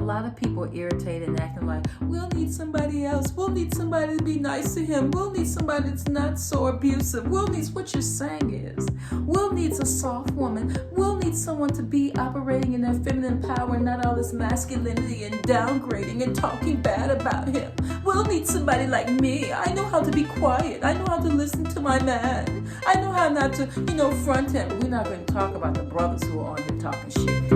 lot of people are irritated and acting like, we'll need somebody else. We'll need somebody to be nice to him. We'll need somebody that's not so abusive. We'll need, what you're saying is, Will needs a soft woman. Will needs someone to be operating in their feminine power and not all this masculinity and downgrading and talking bad about him. Will needs somebody like me. I know how to be quiet. I know how to listen to my man. I know how not to, front him. We're not going to talk about the brothers who are on here talking shit.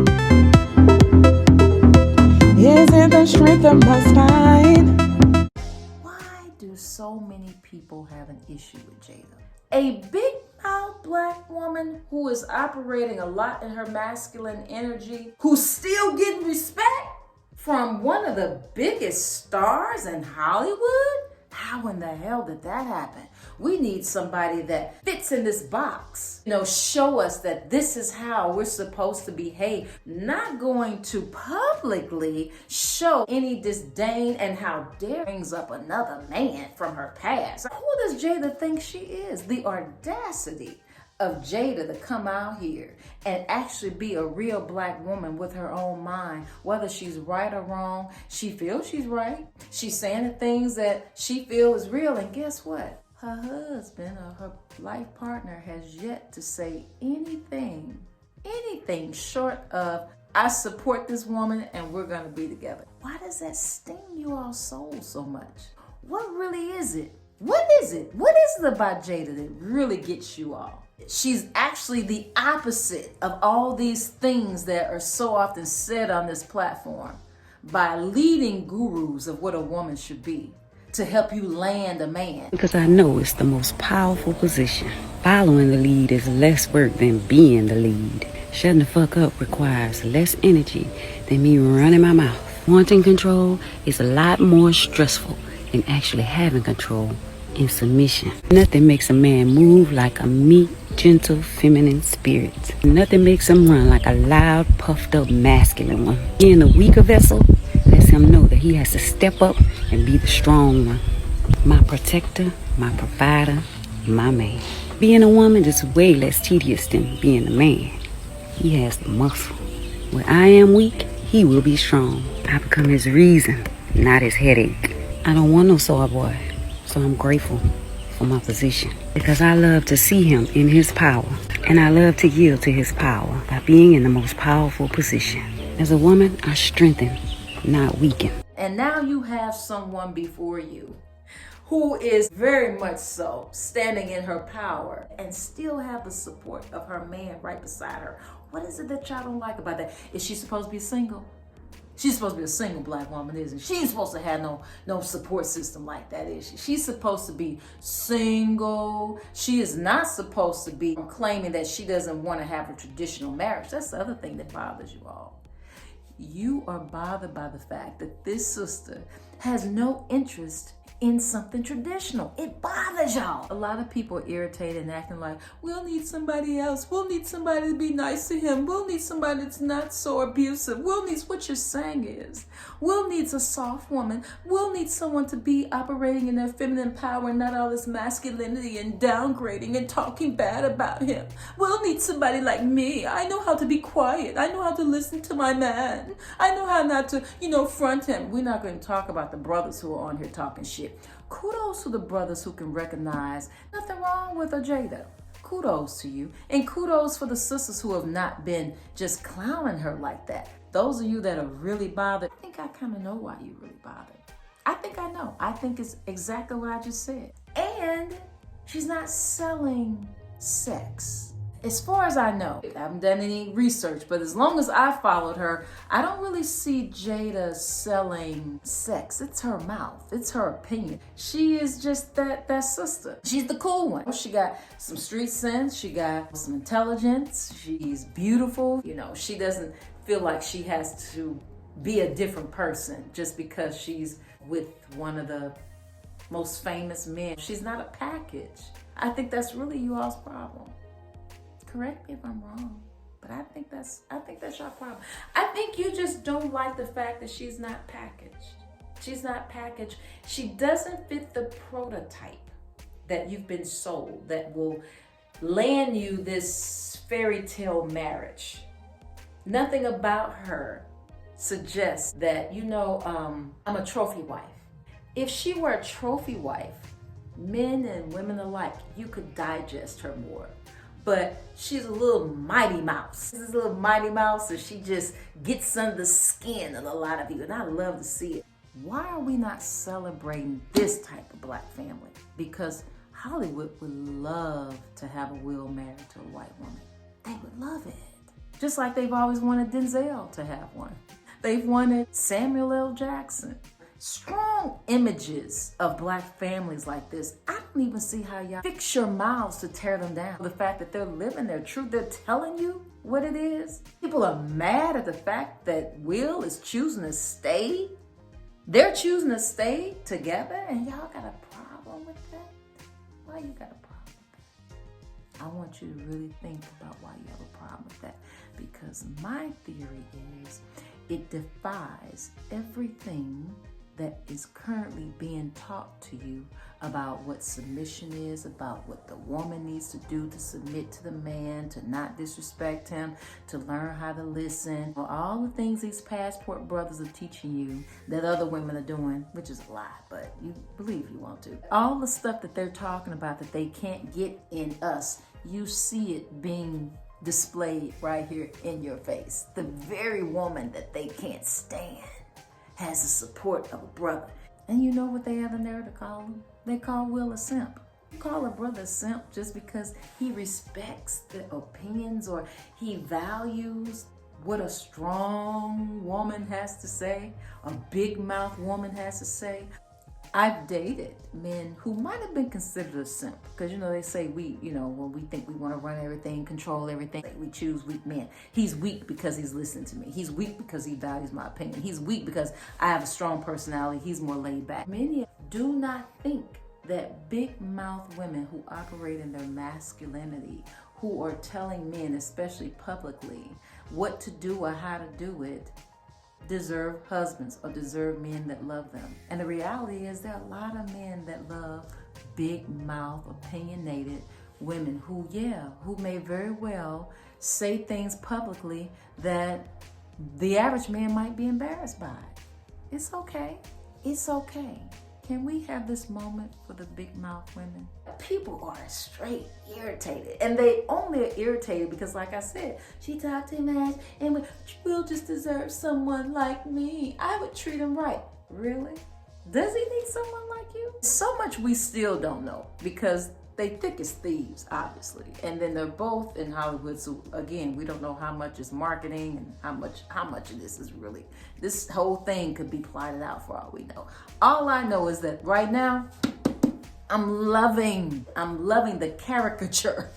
Isn't the strength of my spine? Why do so many people have an issue with Jada? A big mouth black woman who is operating a lot in her masculine energy, who's still getting respect from one of the biggest stars in Hollywood? How in the hell did that happen? We need somebody that fits in this box. Show us that this is how we're supposed to behave. Not going to publicly show any disdain and how dare brings up another man from her past. Who does Jada think she is? The audacity of Jada to come out here and actually be a real black woman with her own mind, whether she's right or wrong. She feels she's right. She's saying the things that she feels is real. And guess what? Her husband or her life partner has yet to say anything short of, I support this woman and we're gonna be together. Why does that sting you all soul so much? What really is it? What is it? What is it about Jada that really gets you all? She's actually the opposite of all these things that are so often said on this platform by leading gurus of what a woman should be to help you land a man. Because I know it's the most powerful position. Following the lead is less work than being the lead. Shutting the fuck up requires less energy than me running my mouth. Wanting control is a lot more stressful than actually having control in submission. Nothing makes a man move like a meek, gentle, feminine spirit. Nothing makes him run like a loud, puffed up, masculine one. Being a weaker vessel lets him know that he has to step up and be the strong one. My protector, my provider, my man. Being a woman is way less tedious than being a man. He has the muscle. Where I am weak, he will be strong. I become his reason, not his headache. I don't want no sore boy. So I'm grateful for my position because I love to see him in his power, and I love to yield to his power by being in the most powerful position. As a woman, I strengthen, not weaken. And now you have someone before you who is very much so standing in her power and still have the support of her man right beside her. What is it that y'all don't like about that? Is she supposed to be single? She's supposed to be a single black woman, isn't she? She ain't supposed to have no support system like that, is she? She's supposed to be single. She is not supposed to be claiming that she doesn't want to have a traditional marriage. That's the other thing that bothers you all. You are bothered by the fact that this sister has no interest in something traditional. It bothers y'all. A lot of people are irritated and acting like, we'll need somebody else. We'll need somebody to be nice to him. We'll need somebody that's not so abusive. Will needs, what you're saying is, Will needs a soft woman. Will needs someone to be operating in their feminine power and not all this masculinity and downgrading and talking bad about him. Will needs somebody like me. I know how to be quiet. I know how to listen to my man. I know how not to, front him. We're not going to talk about the brothers who are on here talking shit. Kudos to the brothers who can recognize nothing wrong with a Jada. Kudos to you. And kudos for the sisters who have not been just clowning her like that. Those of you that are really bothered, I think I kind of know why you're really bothered. I think I know. I think it's exactly what I just said. And she's not selling sex. As far as I know, I haven't done any research, but as long as I followed her, I don't really see Jada selling sex. It's her mouth. It's her opinion. She is just that sister. She's the cool one. She got some street sense. She got some intelligence. She's beautiful. She doesn't feel like she has to be a different person just because she's with one of the most famous men. She's not a package. I think that's really you all's problem. Correct me if I'm wrong, but I think that's your problem. I think you just don't like the fact that she's not packaged. She's not packaged. She doesn't fit the prototype that you've been sold that will land you this fairy tale marriage. Nothing about her suggests that, I'm a trophy wife. If she were a trophy wife, men and women alike, you could digest her more. But she's a little mighty mouse. She's a little mighty mouse, so she just gets under the skin of a lot of you, and I love to see it. Why are we not celebrating this type of black family? Because Hollywood would love to have a Will married to a white woman. They would love it. Just like they've always wanted Denzel to have one. They've wanted Samuel L. Jackson. Strong images of black families like this. I don't even see how y'all fix your mouths to tear them down. The fact that they're living their truth, they're telling you what it is. People are mad at the fact that Will is choosing to stay. They're choosing to stay together, and y'all got a problem with that? Why you got a problem with that? I want you to really think about why you have a problem with that, because my theory is it defies everything that is currently being taught to you about what submission is, about what the woman needs to do to submit to the man, to not disrespect him, to learn how to listen. All the things these passport brothers are teaching you that other women are doing, which is a lie, but you believe you want to. All the stuff that they're talking about that they can't get in us, you see it being displayed right here in your face. The very woman that they can't stand has the support of a brother. And you know what they have the nerve to call him? They call Will a simp. You call a brother a simp just because he respects the opinions or he values what a strong woman has to say, a big mouth woman has to say. I've dated men who might have been considered a simp because, they say when we think we want to run everything, control everything, we choose weak men. He's weak because he's listening to me. He's weak because he values my opinion. He's weak because I have a strong personality. He's more laid back. Many do not think that big mouth women who operate in their masculinity, who are telling men, especially publicly, what to do or how to do it, deserve husbands or deserve men that love them. And the reality is there are a lot of men that love big mouth, opinionated women who may very well say things publicly that the average man might be embarrassed by. It's okay. It's okay. Can we have this moment for the big mouth women? People are straight irritated, and they only are irritated because, like I said, she talked too much and Will just deserve someone like me. I would treat him right. Really? Does he need someone like you? So much we still don't know because they thick as thieves, obviously. And then they're both in Hollywood, so again, we don't know how much is marketing and how much of this is really, this whole thing could be plotted out for all we know. All I know is that right now, I'm loving the caricature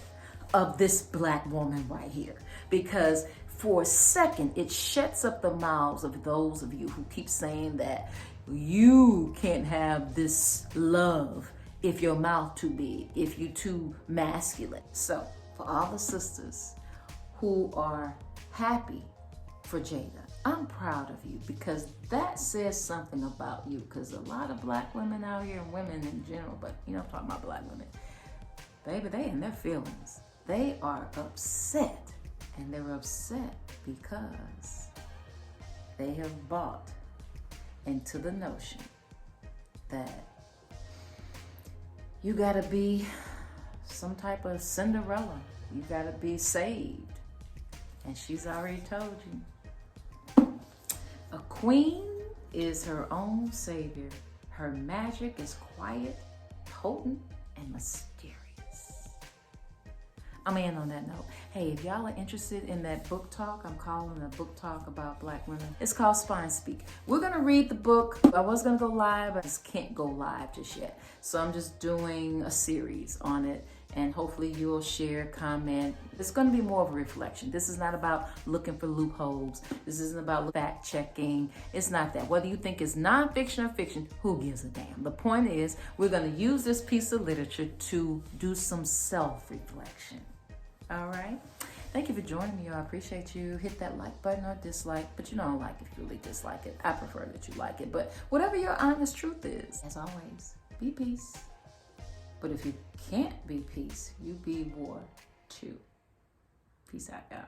of this black woman right here, because for a second, it shuts up the mouths of those of you who keep saying that you can't have this love if your mouth too big, if you too masculine. So for all the sisters who are happy for Jada, I'm proud of you, because that says something about you, because a lot of black women out here, and women in general, but I'm talking about black women, baby, they in their feelings. They are upset, and they're upset because they have bought into the notion that you gotta be some type of Cinderella. You gotta be saved. And she's already told you. A queen is her own savior. Her magic is quiet, potent, and mysterious. I'm in on that note. Hey, if y'all are interested in that book talk, I'm calling a book talk about black women. It's called Spine Speak. We're gonna read the book. I was gonna go live, I just can't go live just yet. So I'm just doing a series on it, and hopefully you'll share, comment. It's gonna be more of a reflection. This is not about looking for loopholes. This isn't about fact checking. It's not that. Whether you think it's nonfiction or fiction, who gives a damn? The point is, we're gonna use this piece of literature to do some self-reflection. All right. Thank you for joining me, y'all. I appreciate you. Hit that like button or dislike, but you don't like if you really dislike it. I prefer that you like it, but whatever your honest truth is, as always, be peace. But if you can't be peace, you be war too. Peace out, y'all.